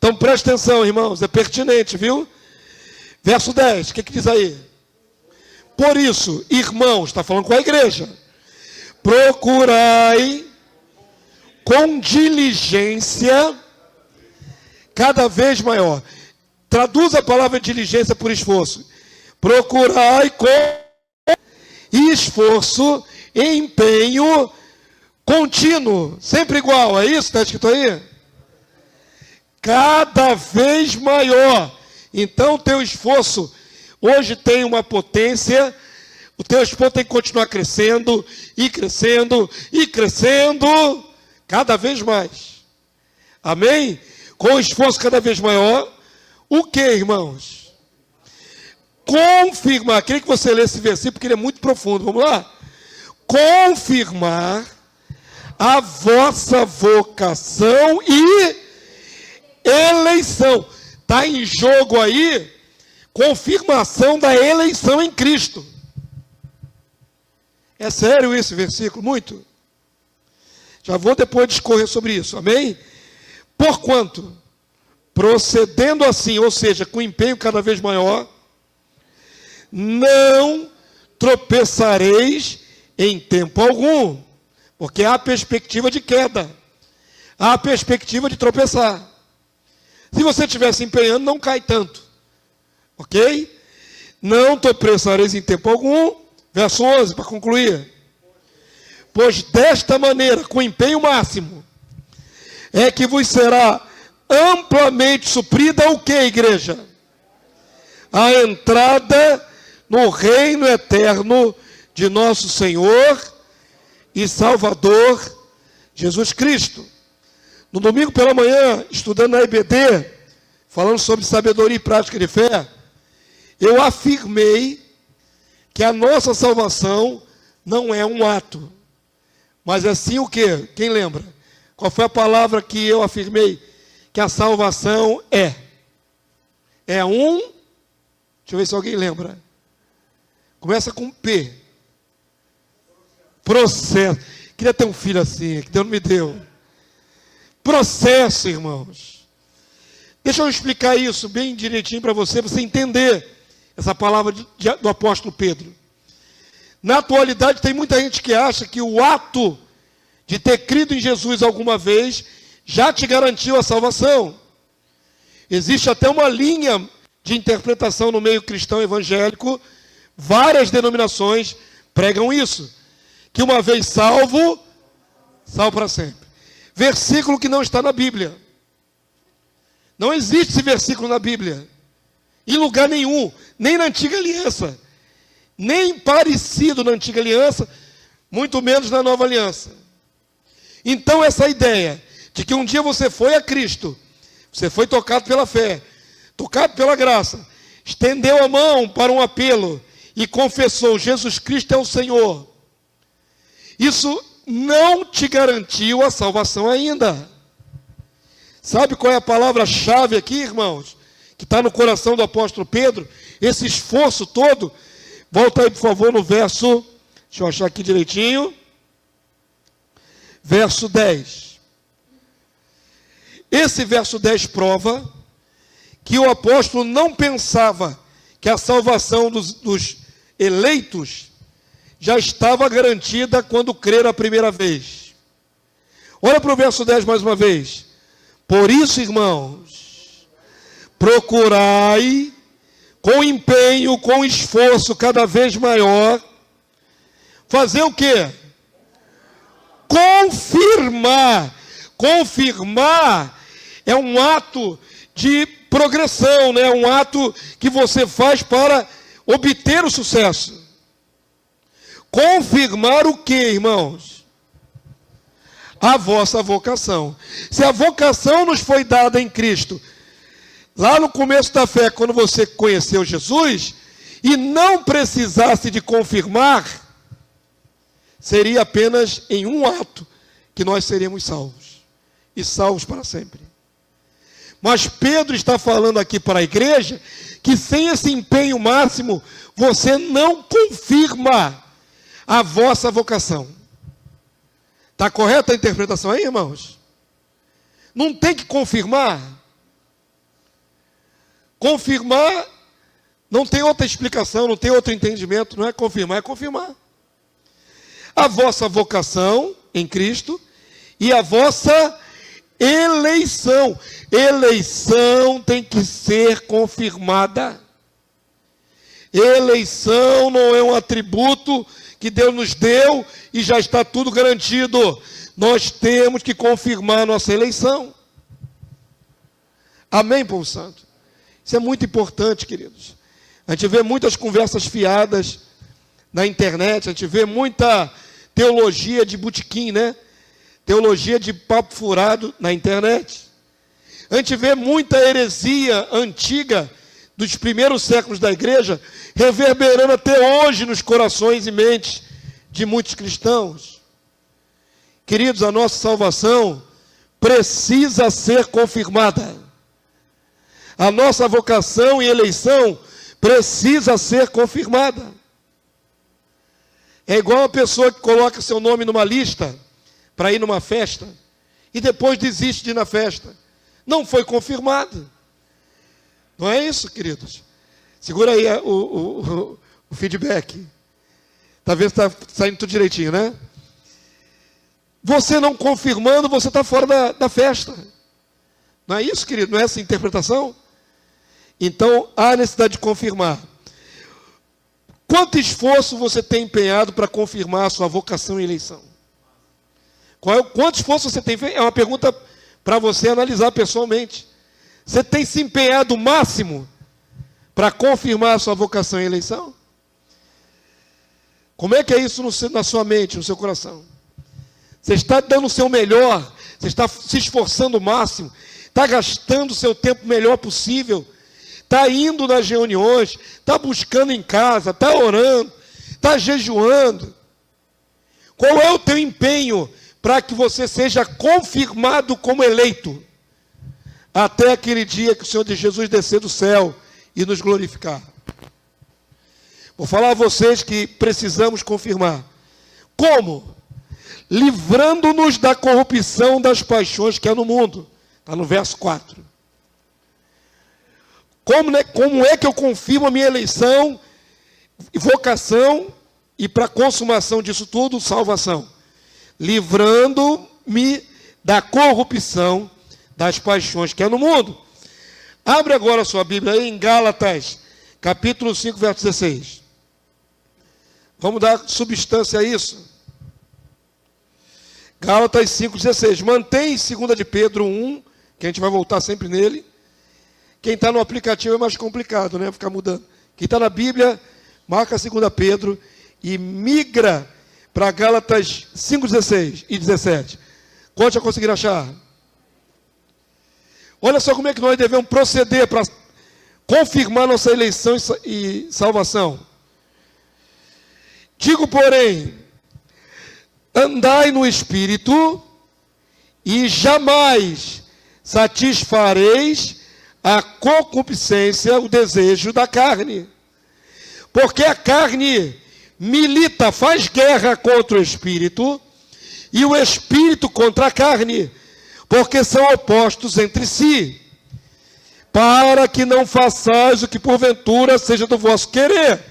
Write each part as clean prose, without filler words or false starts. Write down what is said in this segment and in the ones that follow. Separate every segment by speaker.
Speaker 1: Então preste atenção, irmãos, é pertinente, viu? Verso 10, o que diz aí? Por isso, irmãos, está falando com a igreja, procurai com diligência cada vez maior. Traduz a palavra diligência por esforço. Procurai com esforço, empenho contínuo, sempre igual, é isso que está escrito aí? Cada vez maior. Então o teu esforço hoje tem uma potência, o teu esforço tem que continuar crescendo, e crescendo, e crescendo, cada vez mais. Amém? Com o esforço cada vez maior, o que, irmãos? Confirmar, queria que você lesse esse versículo, porque ele é muito profundo, vamos lá? Confirmar a vossa vocação e eleição. Está em jogo aí, confirmação da eleição em Cristo. É sério esse versículo? Muito. Já vou depois discorrer sobre isso, amém? Porquanto, procedendo assim, ou seja, com empenho cada vez maior, não tropeçareis em tempo algum, porque há perspectiva de queda, há perspectiva de tropeçar. Se você estiver se empenhando, não cai tanto, ok? Não tropeçareis em tempo algum, verso 11, para concluir. Pois desta maneira, com empenho máximo, é que vos será amplamente suprida o que, igreja? A entrada no reino eterno de nosso Senhor e Salvador Jesus Cristo. No domingo pela manhã, estudando na IBD, falando sobre sabedoria e prática de fé, eu afirmei que a nossa salvação não é um ato, mas é sim o quê? Quem lembra? Qual foi a palavra que eu afirmei? Que a salvação é? É um, deixa eu ver se alguém lembra. Começa com P. Processo. Queria ter um filho assim, que Deus não me deu. Processo, irmãos. Deixa eu explicar isso bem direitinho para você entender essa palavra do apóstolo Pedro. Na atualidade tem muita gente que acha que o ato de ter crido em Jesus alguma vez já te garantiu a salvação. Existe até uma linha de interpretação no meio cristão evangélico, várias denominações pregam isso, que uma vez salvo, salvo para sempre. Versículo que não está na Bíblia. Não existe esse versículo na Bíblia, em lugar nenhum, nem na Antiga Aliança, nem parecido na Antiga Aliança, muito menos na Nova Aliança. Então essa ideia de que um dia você foi a Cristo, você foi tocado pela fé, tocado pela graça, estendeu a mão para um apelo e confessou: Jesus Cristo é o Senhor. Isso não te garantiu a salvação ainda. Sabe qual é a palavra-chave aqui, irmãos? Que está no coração do apóstolo Pedro, esse esforço todo. Volta aí, por favor, no verso, deixa eu achar aqui direitinho. Verso 10. Esse verso 10 prova que o apóstolo não pensava que a salvação dos eleitos já estava garantida quando crer a primeira vez. Olha para o verso 10 mais uma vez. Por isso, irmãos, procurai com empenho, com esforço cada vez maior, fazer o quê? Confirmar. Confirmar é um ato de progressão, né? Um ato que você faz para obter o sucesso. Confirmar o que, irmãos? A vossa vocação. Se a vocação nos foi dada em Cristo, lá no começo da fé, quando você conheceu Jesus, e não precisasse de confirmar, seria apenas em um ato que nós seríamos salvos. E salvos para sempre. Mas Pedro está falando aqui para a igreja que sem esse empenho máximo, você não confirma a vossa vocação. Está correta a interpretação aí, irmãos? Não tem que confirmar. Confirmar não tem outra explicação, não tem outro entendimento, não é confirmar, é confirmar. A vossa vocação em Cristo e a vossa eleição. Eleição tem que ser confirmada. Eleição não é um atributo que Deus nos deu e já está tudo garantido. Nós temos que confirmar nossa eleição. Amém, povo santo? Isso é muito importante, queridos. A gente vê muitas conversas fiadas na internet, a gente vê muita teologia de botequim, né? Teologia de papo furado na internet. A gente vê muita heresia antiga dos primeiros séculos da igreja reverberando até hoje nos corações e mentes de muitos cristãos. Queridos, a nossa salvação precisa ser confirmada. A nossa vocação e eleição precisa ser confirmada. É igual uma pessoa que coloca seu nome numa lista para ir numa festa e depois desiste de ir na festa. Não foi confirmado. Não é isso, queridos? Segura aí o feedback. Talvez está saindo tudo direitinho, né? Você não confirmando, você está fora da festa. Não é isso, querido? Não é essa a interpretação? Então, há necessidade de confirmar. Quanto esforço você tem empenhado para confirmar a sua vocação e eleição? Quanto esforço você tem feito? É uma pergunta para você analisar pessoalmente. Você tem se empenhado o máximo para confirmar a sua vocação e eleição? Como é que é isso na sua mente, no seu coração? Você está dando o seu melhor, você está se esforçando o máximo, está gastando o seu tempo melhor possível, está indo nas reuniões, está buscando em casa, está orando, está jejuando. Qual é o teu empenho para que você seja confirmado como eleito? Até aquele dia que o Senhor de Jesus descer do céu e nos glorificar. Vou falar a vocês que precisamos confirmar. Como? Livrando-nos da corrupção das paixões que há no mundo. Está no verso 4. Como é que eu confirmo a minha eleição, vocação e para a consumação disso tudo, salvação? Livrando-me da corrupção das paixões que há no mundo. Abre agora a sua Bíblia aí em Gálatas, capítulo 5, verso 16. Vamos dar substância a isso. Gálatas 5, 16. Mantém 2 de Pedro 1, que a gente vai voltar sempre nele. Quem está no aplicativo é mais complicado, né? Ficar mudando. Quem está na Bíblia, marca 2 Pedro e migra para Gálatas 5, 16 e 17. Quantos já conseguiram achar? Olha só como é que nós devemos proceder para confirmar nossa eleição e salvação. Digo, porém, andai no Espírito e jamais satisfareis a concupiscência, o desejo da carne. Porque a carne milita, faz guerra contra o Espírito e o Espírito contra a carne, porque são opostos entre si, para que não façais o que porventura seja do vosso querer.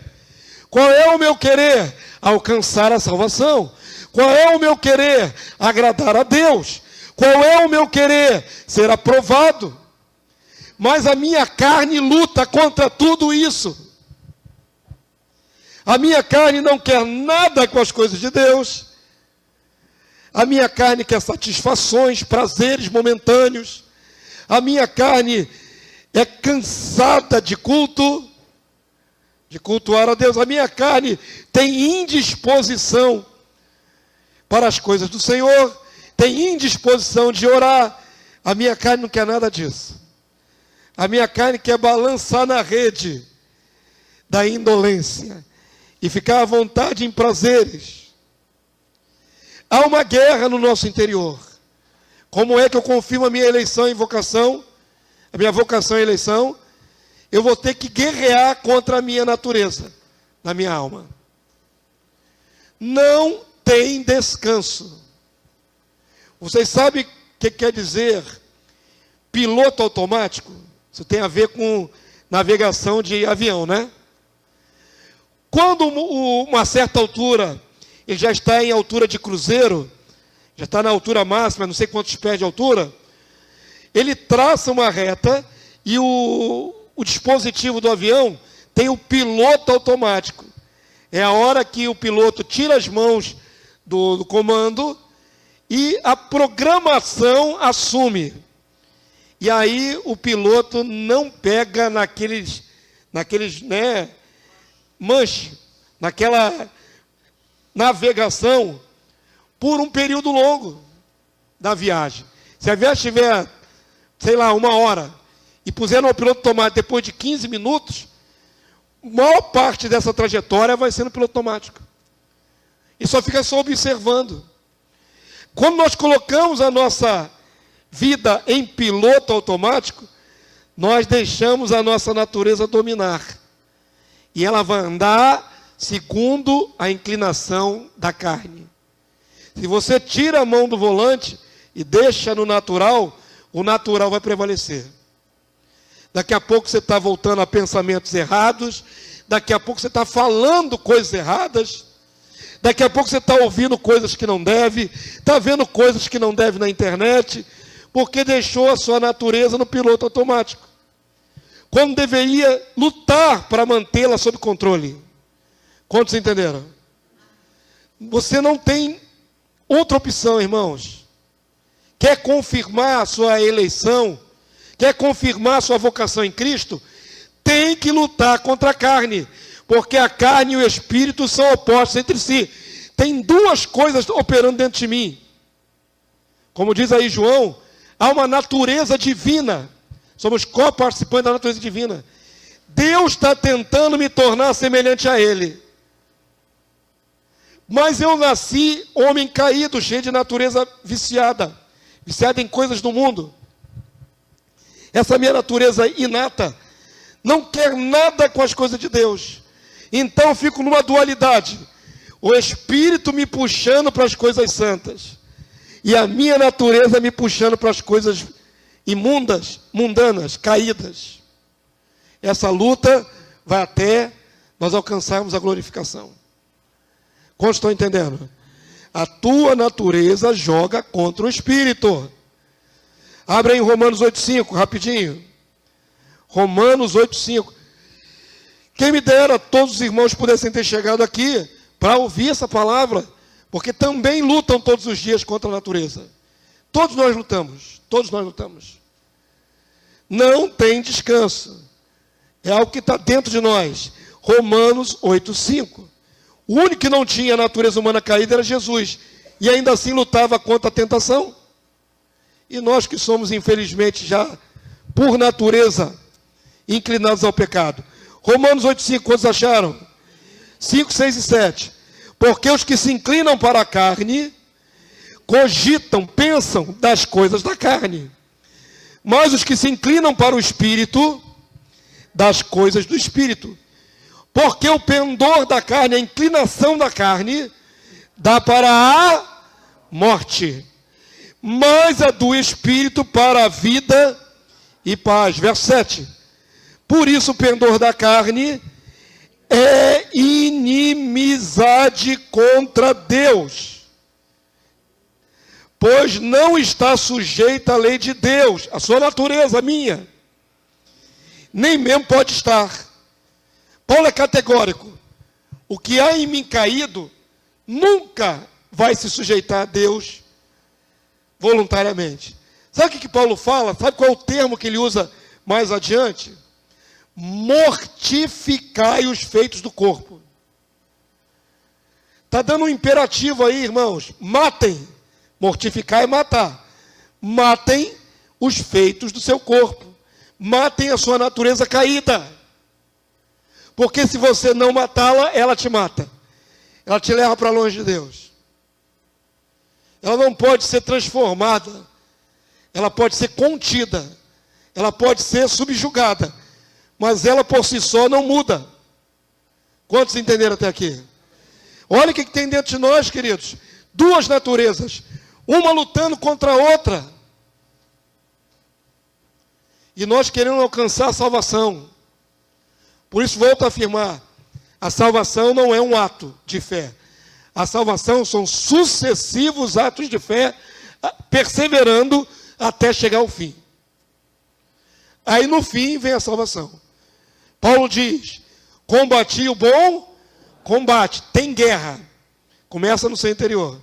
Speaker 1: Qual é o meu querer? Alcançar a salvação. Qual é o meu querer? Agradar a Deus. Qual é o meu querer? Ser aprovado. Mas a minha carne luta contra tudo isso. A minha carne não quer nada com as coisas de Deus. A minha carne quer satisfações, prazeres momentâneos. A minha carne é cansada de culto, de cultuar a Deus. A minha carne tem indisposição para as coisas do Senhor, tem indisposição de orar. A minha carne não quer nada disso. A minha carne quer balançar na rede da indolência e ficar à vontade em prazeres. Há uma guerra no nosso interior. Como é que eu confirmo a minha eleição e vocação? A minha vocação e eleição? Eu vou ter que guerrear contra a minha natureza, na minha alma. Não tem descanso. Vocês sabem o que quer dizer piloto automático? Isso tem a ver com navegação de avião, né? Quando uma certa altura, ele já está em altura de cruzeiro, já está na altura máxima, não sei quantos pés de altura, ele traça uma reta e o dispositivo do avião tem o piloto automático. É a hora que o piloto tira as mãos do comando e a programação assume. E aí o piloto não pega naqueles manche, naquela navegação por um período longo da viagem. Se a viagem tiver, sei lá, 1 hora, e puseram o piloto automático depois de 15 minutos, maior parte dessa trajetória vai ser no piloto automático. E só fica só observando. Quando nós colocamos a nossa vida em piloto automático, nós deixamos a nossa natureza dominar. E ela vai andar segundo a inclinação da carne. Se você tira a mão do volante e deixa no natural, o natural vai prevalecer. Daqui a pouco você está voltando a pensamentos errados, daqui a pouco você está falando coisas erradas, daqui a pouco você está ouvindo coisas que não deve, está vendo coisas que não deve na internet, porque deixou a sua natureza no piloto automático. Quando deveria lutar para mantê-la sob controle. Quantos entenderam? Você não tem outra opção, irmãos. Quer confirmar a sua eleição? Quer confirmar a sua vocação em Cristo? Tem que lutar contra a carne. Porque a carne e o espírito são opostos entre si. Tem duas coisas operando dentro de mim. Como diz aí João, há uma natureza divina. Somos co-participantes da natureza divina. Deus está tentando me tornar semelhante a Ele. Mas eu nasci homem caído, cheio de natureza viciada. Viciada em coisas do mundo. Essa minha natureza inata não quer nada com as coisas de Deus. Então eu fico numa dualidade. O Espírito me puxando para as coisas santas. E a minha natureza me puxando para as coisas imundas, mundanas, caídas. Essa luta vai até nós alcançarmos a glorificação. Quantos estão entendendo? A tua natureza joga contra o Espírito. Abre aí Romanos 8,5, rapidinho. Romanos 8,5. Quem me dera todos os irmãos pudessem ter chegado aqui para ouvir essa palavra, porque também lutam todos os dias contra a natureza. Todos nós lutamos, todos nós lutamos. Não tem descanso. É algo que está dentro de nós. Romanos 8,5. O único que não tinha a natureza humana caída era Jesus. E ainda assim lutava contra a tentação. E nós que somos, infelizmente, já por natureza, inclinados ao pecado. Romanos 8,5, quantos acharam? 5, 6 e 7. Porque os que se inclinam para a carne, cogitam, pensam das coisas da carne. Mas os que se inclinam para o Espírito, das coisas do Espírito. Porque o pendor da carne, a inclinação da carne, dá para a morte. Mas a do Espírito para a vida e paz. Verso 7. Por isso o pendor da carne é inimizade contra Deus. Pois não está sujeita à lei de Deus, a sua natureza, a minha. Nem mesmo pode estar. Paulo é categórico. O que há em mim caído nunca vai se sujeitar a Deus voluntariamente. Sabe o que Paulo fala? Sabe qual é o termo que ele usa mais adiante? Mortificai os feitos do corpo. Está dando um imperativo aí, irmãos. Matem. Mortificar é matar. Matem os feitos do seu corpo. Matem a sua natureza caída. Porque se você não matá-la, ela te mata. Ela te leva para longe de Deus. Ela não pode ser transformada. Ela pode ser contida. Ela pode ser subjugada. Mas ela por si só não muda. Quantos entenderam até aqui? Olha o que tem dentro de nós, queridos. Duas naturezas. Uma lutando contra a outra. E nós queremos alcançar a salvação. Por isso, volto a afirmar, a salvação não é um ato de fé. A salvação são sucessivos atos de fé, perseverando até chegar ao fim. Aí no fim vem a salvação. Paulo diz, combati o bom combate, tem guerra. Começa no seu interior.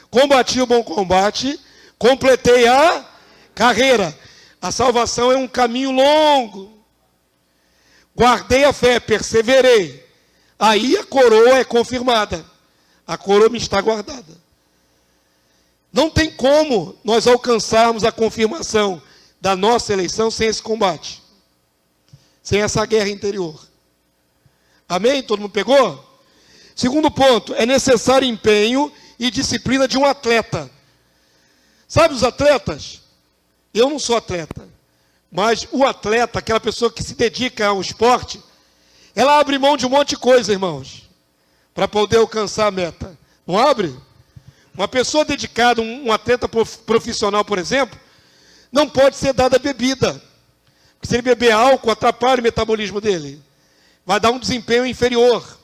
Speaker 1: Combati o bom combate, completei a carreira. A salvação é um caminho longo. Guardei a fé, perseverei. Aí a coroa é confirmada. A coroa me está guardada. Não tem como nós alcançarmos a confirmação da nossa eleição sem esse combate. Sem essa guerra interior. Amém? Todo mundo pegou? Segundo ponto, é necessário empenho e disciplina de um atleta. Sabe os atletas? Eu não sou atleta. Mas o atleta, aquela pessoa que se dedica ao esporte, ela abre mão de um monte de coisa, irmãos, para poder alcançar a meta. Não abre? Uma pessoa dedicada, um atleta profissional, por exemplo, não pode ser dada bebida. Porque se ele beber álcool, atrapalha o metabolismo dele. Vai dar um desempenho inferior.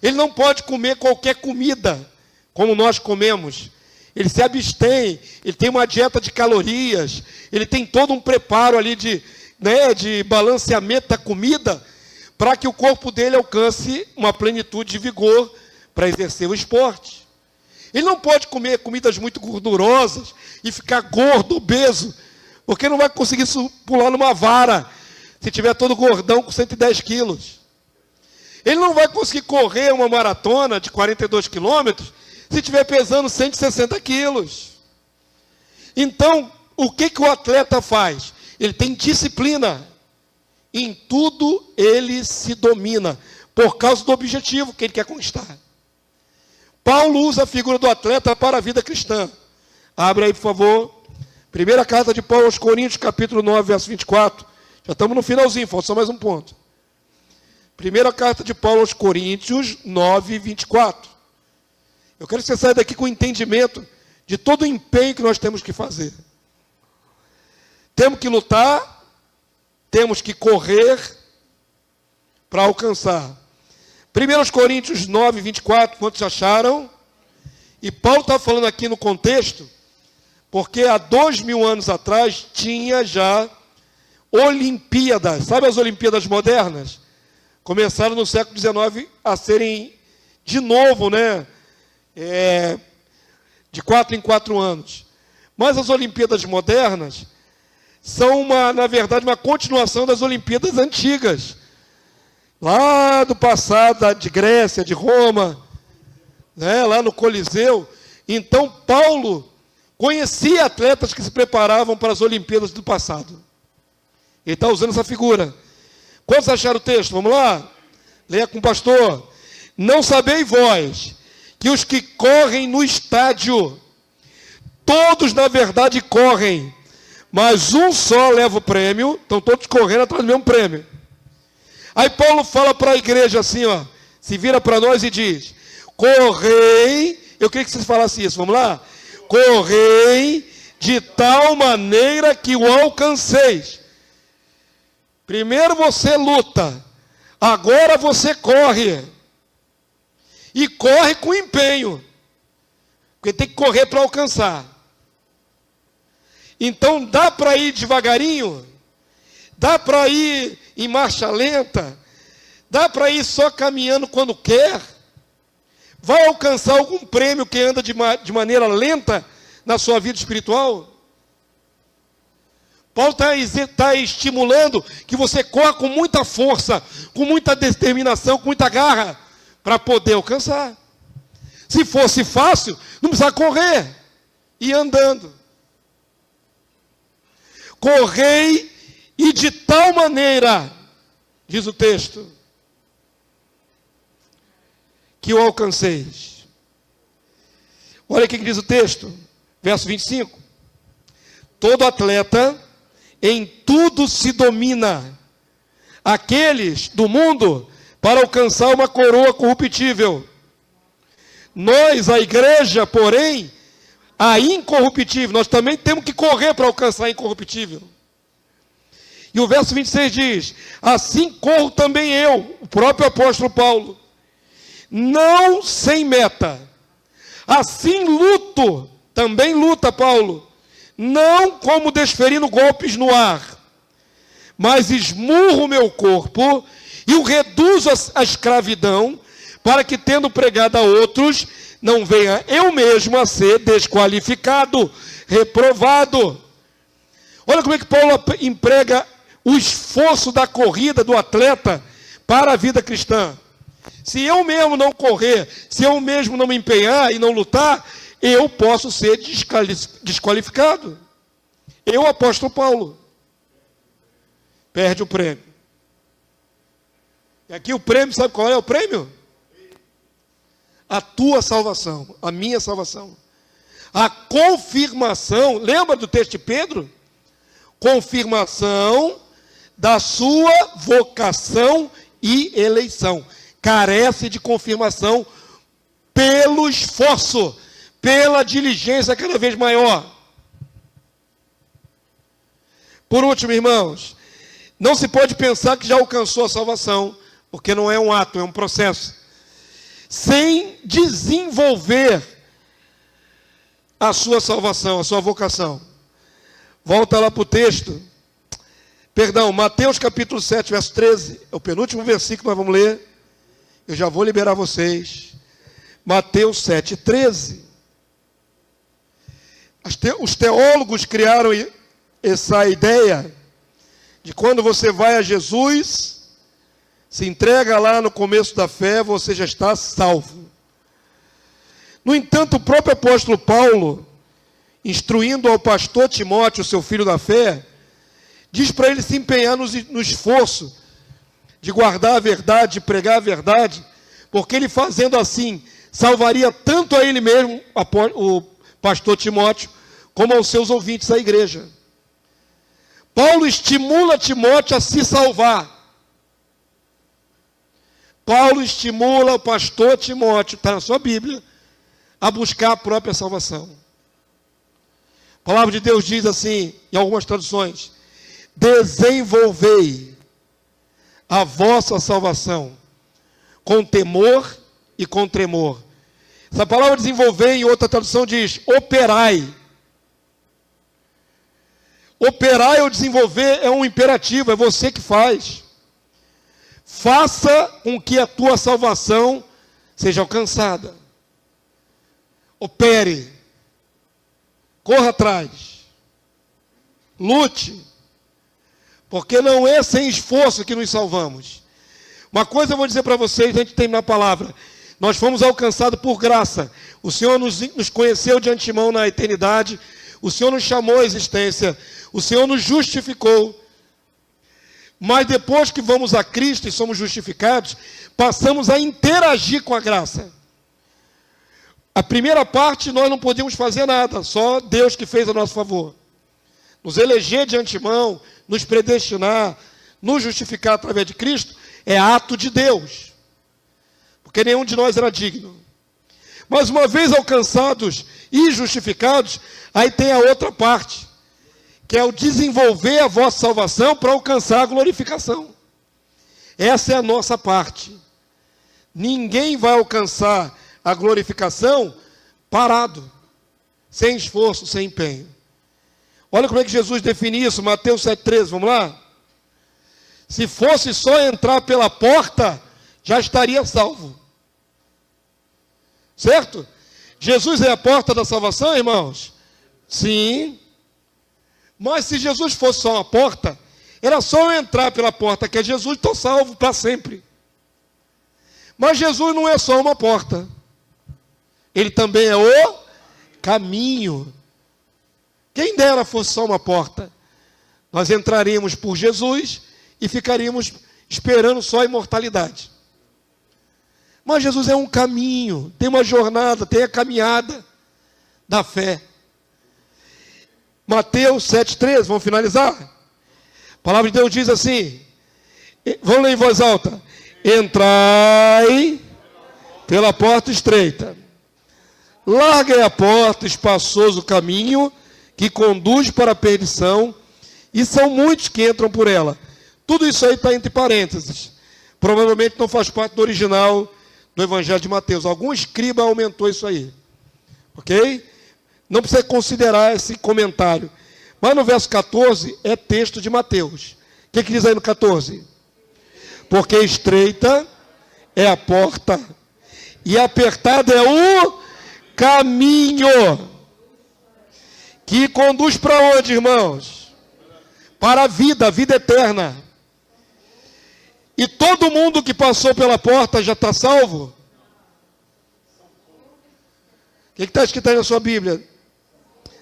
Speaker 1: Ele não pode comer qualquer comida, como nós comemos. Ele se abstém, ele tem uma dieta de calorias, ele tem todo um preparo ali de balanceamento da comida, para que o corpo dele alcance uma plenitude de vigor para exercer o esporte. Ele não pode comer comidas muito gordurosas e ficar gordo, obeso, porque não vai conseguir pular numa vara, se tiver todo gordão com 110 quilos. Ele não vai conseguir correr uma maratona de 42 quilômetros, se estiver pesando 160 quilos. Então, o que o atleta faz? Ele tem disciplina. Em tudo ele se domina, por causa do objetivo que ele quer conquistar. Paulo usa a figura do atleta para a vida cristã. Abre aí, por favor. Primeira carta de Paulo aos Coríntios, capítulo 9, verso 24. Já estamos no finalzinho, falta só mais um ponto. Primeira carta de Paulo aos Coríntios, 9, 24. Eu quero que você saia daqui com o entendimento de todo o empenho que nós temos que fazer. Temos que lutar, temos que correr para alcançar. 1 Coríntios 9, 24, quantos acharam? E Paulo está falando aqui no contexto, porque há 2000 anos atrás tinha já Olimpíadas. Sabe as Olimpíadas modernas? Começaram no século XIX a serem de novo, de 4 em 4 anos. Mas as Olimpíadas modernas são, na verdade, uma continuação das Olimpíadas antigas. Lá do passado, de Grécia, de Roma, lá no Coliseu. Então, Paulo conhecia atletas que se preparavam para as Olimpíadas do passado. Ele está usando essa figura. Quantos acharam o texto? Vamos lá? Leia com o pastor. Não sabeis vós que os que correm no estádio, todos na verdade correm, mas um só leva o prêmio, estão todos correndo atrás do mesmo prêmio. Aí Paulo fala para a igreja assim, se vira para nós e diz, correi, eu queria que vocês falassem isso, vamos lá? Correi de tal maneira que o alcanceis. Primeiro você luta, agora você corre. E corre com empenho, porque tem que correr para alcançar. Então dá para ir devagarinho, dá para ir em marcha lenta, dá para ir só caminhando quando quer, vai alcançar algum prêmio que anda de maneira lenta na sua vida espiritual? Paulo está estimulando que você corra com muita força, com muita determinação, com muita garra, para poder alcançar. Se fosse fácil, não precisava correr, ir andando. Correi e de tal maneira, diz o texto, que o alcanceis. Olha o que diz o texto, verso 25. Todo atleta em tudo se domina. Aqueles do mundo para alcançar uma coroa corruptível. Nós, a igreja, porém, a incorruptível. Nós também temos que correr para alcançar a incorruptível. E o verso 26 diz: assim corro também eu, o próprio apóstolo Paulo, não sem meta. Assim luto, também luta Paulo, não como desferindo golpes no ar, mas esmurro o meu corpo e o reduzo à escravidão, para que, tendo pregado a outros, não venha eu mesmo a ser desqualificado, reprovado. Olha como é que Paulo emprega o esforço da corrida do atleta para a vida cristã. Se eu mesmo não correr, se eu mesmo não me empenhar e não lutar, eu posso ser desqualificado. Eu, apóstolo Paulo, perde o prêmio. E aqui o prêmio, sabe qual é o prêmio? A tua salvação, a minha salvação. A confirmação, lembra do texto de Pedro? Confirmação da sua vocação e eleição. Carece de confirmação pelo esforço, pela diligência cada vez maior. Por último, irmãos, não se pode pensar que já alcançou a salvação, porque não é um ato, é um processo, sem desenvolver a sua salvação, a sua vocação. Volta lá para o texto. Perdão, Mateus capítulo 7, verso 13. É o penúltimo versículo que nós vamos ler. Eu já vou liberar vocês. Mateus 7, 13. Os teólogos criaram essa ideia de quando você vai a Jesus, se entrega lá no começo da fé, você já está salvo. No entanto, o próprio apóstolo Paulo, instruindo ao pastor Timóteo, seu filho da fé, diz para ele se empenhar no esforço de guardar a verdade, de pregar a verdade, porque ele fazendo assim, salvaria tanto a ele mesmo, o pastor Timóteo, como aos seus ouvintes, a igreja. Paulo estimula Timóteo a se salvar. Paulo estimula o pastor Timóteo, está na sua Bíblia, a buscar a própria salvação. A palavra de Deus diz assim, em algumas traduções: desenvolvei a vossa salvação com temor e com tremor. Essa palavra desenvolver, em outra tradução, diz operai. Operar ou desenvolver é um imperativo, é você que faz. Faça com que a tua salvação seja alcançada. Opere. Corra atrás. Lute. Porque não é sem esforço que nos salvamos. Uma coisa eu vou dizer para vocês, antes de terminar a palavra. Nós fomos alcançados por graça. O Senhor nos conheceu de antemão na eternidade. O Senhor nos chamou à existência. O Senhor nos justificou. Mas depois que vamos a Cristo e somos justificados, passamos a interagir com a graça. A primeira parte nós não podíamos fazer nada, só Deus que fez a nosso favor. Nos eleger de antemão, nos predestinar, nos justificar através de Cristo, é ato de Deus. Porque nenhum de nós era digno. Mas uma vez alcançados e justificados, aí tem a outra parte, que é o desenvolver a vossa salvação para alcançar a glorificação. Essa é a nossa parte. Ninguém vai alcançar a glorificação parado, sem esforço, sem empenho. Olha como é que Jesus define isso, Mateus 7,13, vamos lá? Se fosse só entrar pela porta, já estaria salvo. Certo? Jesus é a porta da salvação, irmãos? Sim. Mas se Jesus fosse só uma porta, era só eu entrar pela porta que é Jesus, estou salvo para sempre. Mas Jesus não é só uma porta. Ele também é o caminho. Quem dera fosse só uma porta. Nós entraríamos por Jesus e ficaríamos esperando só a imortalidade. Mas Jesus é um caminho, tem uma jornada, tem a caminhada da fé. Mateus 7,13, vamos finalizar? A palavra de Deus diz assim, vamos ler em voz alta: entrai pela porta estreita, larga é a porta, espaçoso o caminho que conduz para a perdição, E são muitos que entram por ela. Tudo isso aí está entre parênteses. Provavelmente não faz parte do original do Evangelho de Mateus. Algum escriba aumentou isso aí. Ok? Não precisa considerar esse comentário. Mas no verso 14 é texto de Mateus. O que diz aí no 14? Porque estreita é a porta e apertado é o caminho que conduz para onde, irmãos? Para a vida eterna. E todo mundo que passou pela porta já está salvo? O que está escrito aí na sua Bíblia?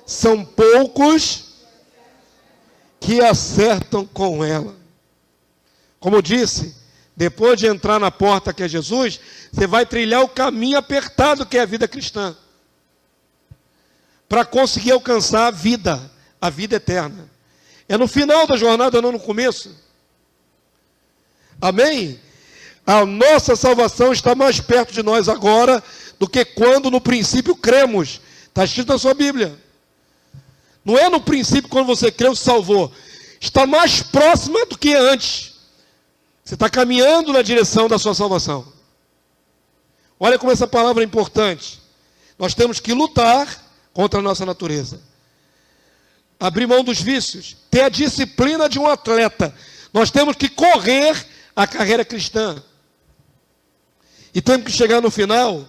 Speaker 1: São poucos que acertam com ela. Como eu disse, depois de entrar na porta que é Jesus, você vai trilhar o caminho apertado que é a vida cristã, para conseguir alcançar a vida eterna. É no final da jornada, não no começo. Amém? A nossa salvação está mais perto de nós agora do que quando no princípio cremos. Está escrito na sua Bíblia. Não é no princípio quando você creu, se salvou. Está mais próxima do que antes. Você está caminhando na direção da sua salvação. Olha como essa palavra é importante. Nós temos que lutar contra a nossa natureza. Abrir mão dos vícios. Ter a disciplina de um atleta. Nós temos que correr a carreira cristã. E temos que chegar no final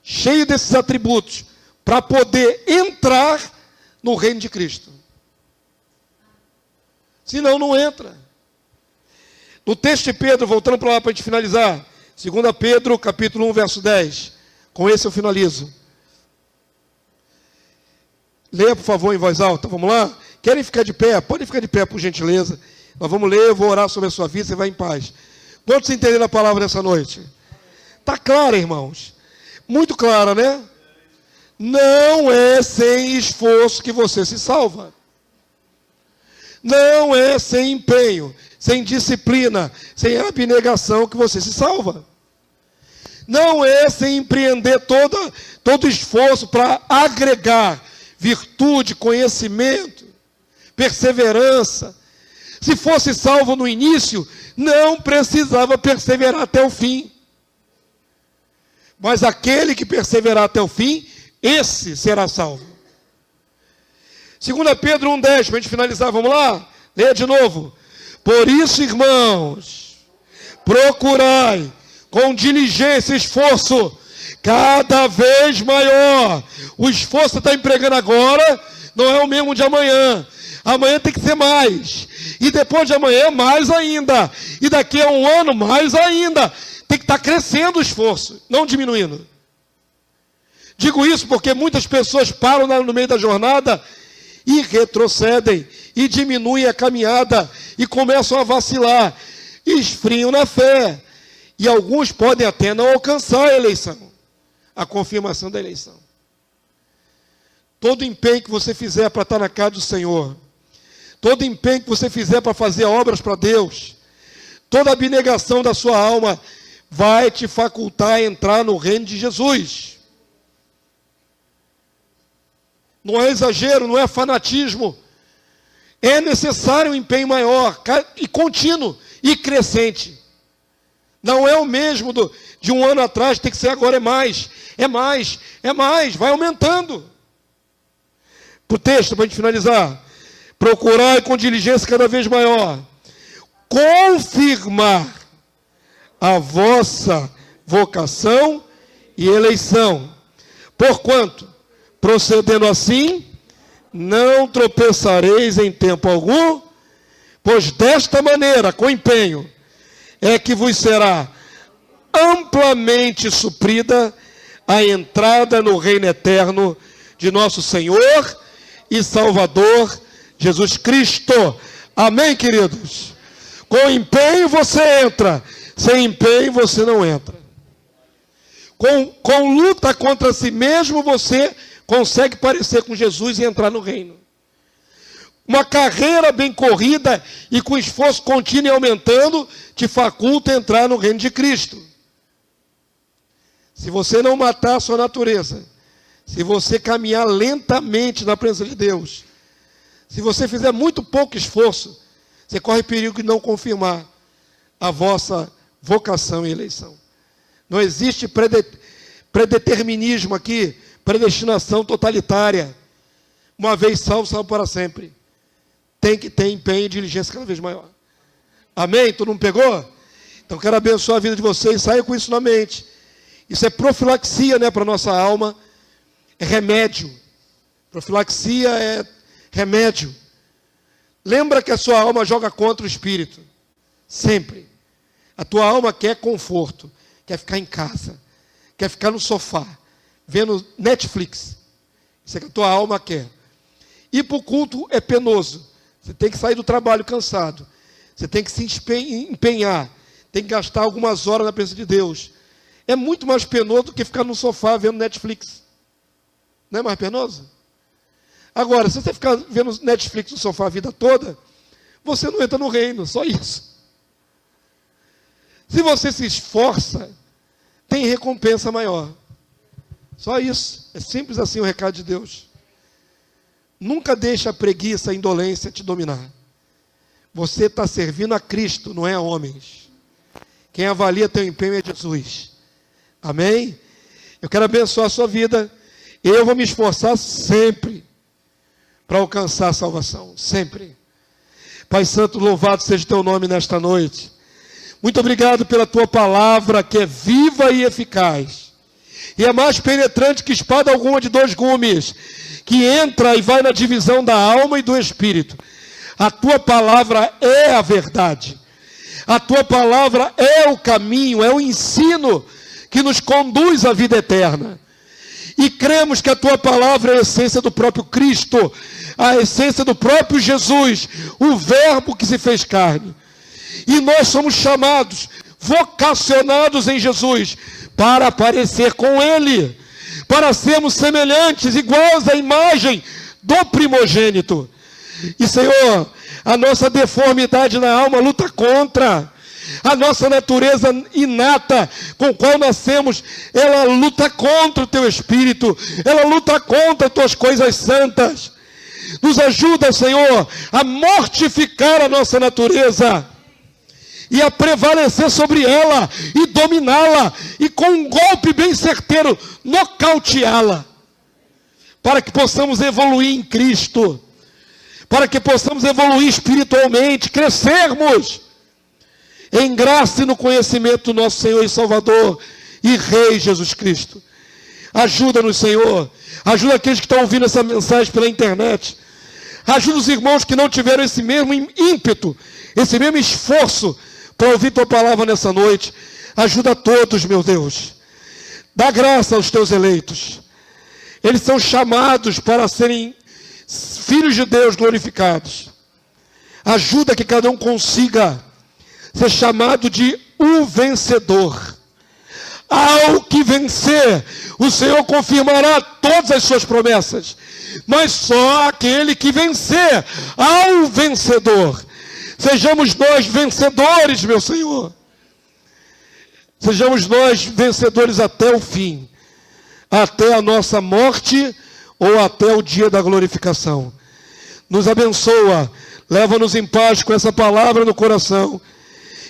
Speaker 1: cheio desses atributos para poder entrar no reino de Cristo. Senão não entra. No texto de Pedro, voltando para lá para a gente finalizar, 2 Pedro, capítulo 1, verso 10. Com esse eu finalizo. Leia, por favor, em voz alta. Vamos lá? Querem ficar de pé? Podem ficar de pé, por gentileza. Nós vamos ler, eu vou orar sobre a sua vida, você vai em paz. Quantos entenderam a palavra dessa noite? Está clara, irmãos? Muito clara, né? Não é sem esforço que você se salva. Não é sem empenho, sem disciplina, sem abnegação que você se salva. Não é sem empreender todo esforço para agregar virtude, conhecimento, perseverança. Se fosse salvo no início, não precisava perseverar até o fim. Mas aquele que perseverar até o fim, esse será salvo. 2 Pedro 1,10, para a gente finalizar, vamos lá? Leia de novo. Por isso, irmãos, procurai com diligência e esforço, cada vez maior. O esforço que você está empregando agora, não é o mesmo de amanhã. Amanhã tem que ser mais. E depois de amanhã, mais ainda. E daqui a um ano, mais ainda. Tem que estar crescendo o esforço, não diminuindo. Digo isso porque muitas pessoas param no meio da jornada e retrocedem, e diminuem a caminhada, e começam a vacilar, e esfriam na fé. E alguns podem até não alcançar a eleição, a confirmação da eleição. Todo empenho que você fizer para estar na casa do Senhor, todo empenho que você fizer para fazer obras para Deus, toda abnegação da sua alma, vai te facultar a entrar no reino de Jesus. Não é exagero, não é fanatismo. É necessário um empenho maior, e contínuo, e crescente. Não é o mesmo de um ano atrás, tem que ser agora, é mais, vai aumentando. Para o texto, para a gente finalizar. Procurar com diligência cada vez maior confirmar a vossa vocação e eleição. Porquanto, procedendo assim, não tropeçareis em tempo algum, pois desta maneira, com empenho, é que vos será amplamente suprida a entrada no reino eterno de nosso Senhor e Salvador Jesus Cristo. Amém, queridos? Com empenho você entra, sem empenho você não entra. Com luta contra si mesmo você consegue parecer com Jesus e entrar no reino. Uma carreira bem corrida e com esforço contínuo e aumentando te faculta a entrar no reino de Cristo. Se você não matar a sua natureza, se você caminhar lentamente na presença de Deus, Se você fizer muito pouco esforço, você corre perigo de não confirmar a vossa vocação e eleição. Não existe predeterminismo aqui, predestinação totalitária. Uma vez salvo, salvo para sempre. Tem que ter empenho e diligência cada vez maior. Amém? Todo mundo pegou? Então quero abençoar a vida de vocês, saia com isso na mente. Isso é profilaxia, né, para a nossa alma. É remédio. Profilaxia é remédio. Lembra que a sua alma joga contra o espírito. Sempre. A tua alma quer conforto. Quer ficar em casa. Quer ficar no sofá. Vendo Netflix. Isso é que a tua alma quer. Ir para o culto é penoso. Você tem que sair do trabalho cansado. Você tem que se empenhar. Tem que gastar algumas horas na presença de Deus. É muito mais penoso do que ficar no sofá vendo Netflix. Não é mais penoso? Agora, se você ficar vendo Netflix no sofá a vida toda, você não entra no reino, só isso. Se você se esforça, tem recompensa maior. Só isso. É simples assim o recado de Deus. Nunca deixe a preguiça, a indolência te dominar. Você está servindo a Cristo, não é a homens. Quem avalia teu empenho é Jesus. Amém? Eu quero abençoar a sua vida. Eu vou me esforçar sempre para alcançar a salvação. Sempre. Pai Santo, louvado seja o teu nome nesta noite. Muito obrigado pela tua palavra, que é viva e eficaz. E é mais penetrante que espada alguma de 2 gumes, que entra e vai na divisão da alma e do espírito. A tua palavra é a verdade. A tua palavra é o caminho, é o ensino que nos conduz à vida eterna. E cremos que a tua palavra é a essência do próprio Cristo, a essência do próprio Jesus, o verbo que se fez carne. E nós somos chamados, vocacionados em Jesus, para aparecer com Ele, para sermos semelhantes, iguais à imagem do primogênito. E Senhor, a nossa deformidade na alma luta contra. A nossa natureza inata com a qual nascemos, ela luta contra o teu espírito, ela luta contra as tuas coisas santas. Nos ajuda, Senhor, a mortificar a nossa natureza e a prevalecer sobre ela e dominá-la e com um golpe bem certeiro nocauteá-la, para que possamos evoluir em Cristo, para que possamos evoluir espiritualmente, crescermos em graça e no conhecimento do nosso Senhor e Salvador e Rei Jesus Cristo. Ajuda-nos, Senhor. Ajuda aqueles que estão ouvindo essa mensagem pela internet. Ajuda os irmãos que não tiveram esse mesmo ímpeto, esse mesmo esforço para ouvir tua palavra nessa noite. Ajuda a todos, meu Deus. Dá graça aos teus eleitos. Eles são chamados para serem filhos de Deus glorificados. Ajuda que cada um consiga ser chamado de o vencedor. Ao que vencer, o Senhor confirmará todas as suas promessas. Mas só aquele que vencer, ao vencedor. Sejamos nós vencedores, meu Senhor. Sejamos nós vencedores até o fim. Até a nossa morte ou até o dia da glorificação. Nos abençoa. Leva-nos em paz com essa palavra no coração.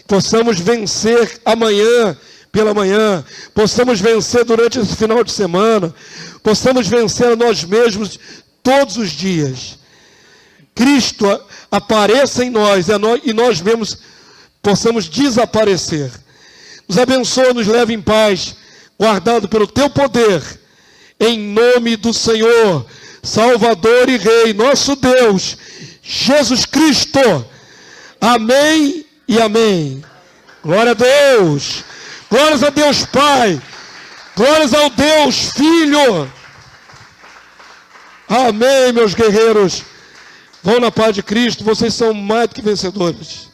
Speaker 1: Possamos vencer amanhã pela manhã, possamos vencer durante esse final de semana, possamos vencer a nós mesmos todos os dias. Cristo apareça em nós e nós mesmos possamos desaparecer. Nos abençoa, nos leve em paz, guardado pelo teu poder, em nome do Senhor, Salvador e Rei, nosso Deus, Jesus Cristo. Amém e amém. Glória a Deus. Glórias a Deus Pai. Glórias ao Deus Filho. Amém, meus guerreiros. Vão na paz de Cristo. Vocês são mais do que vencedores.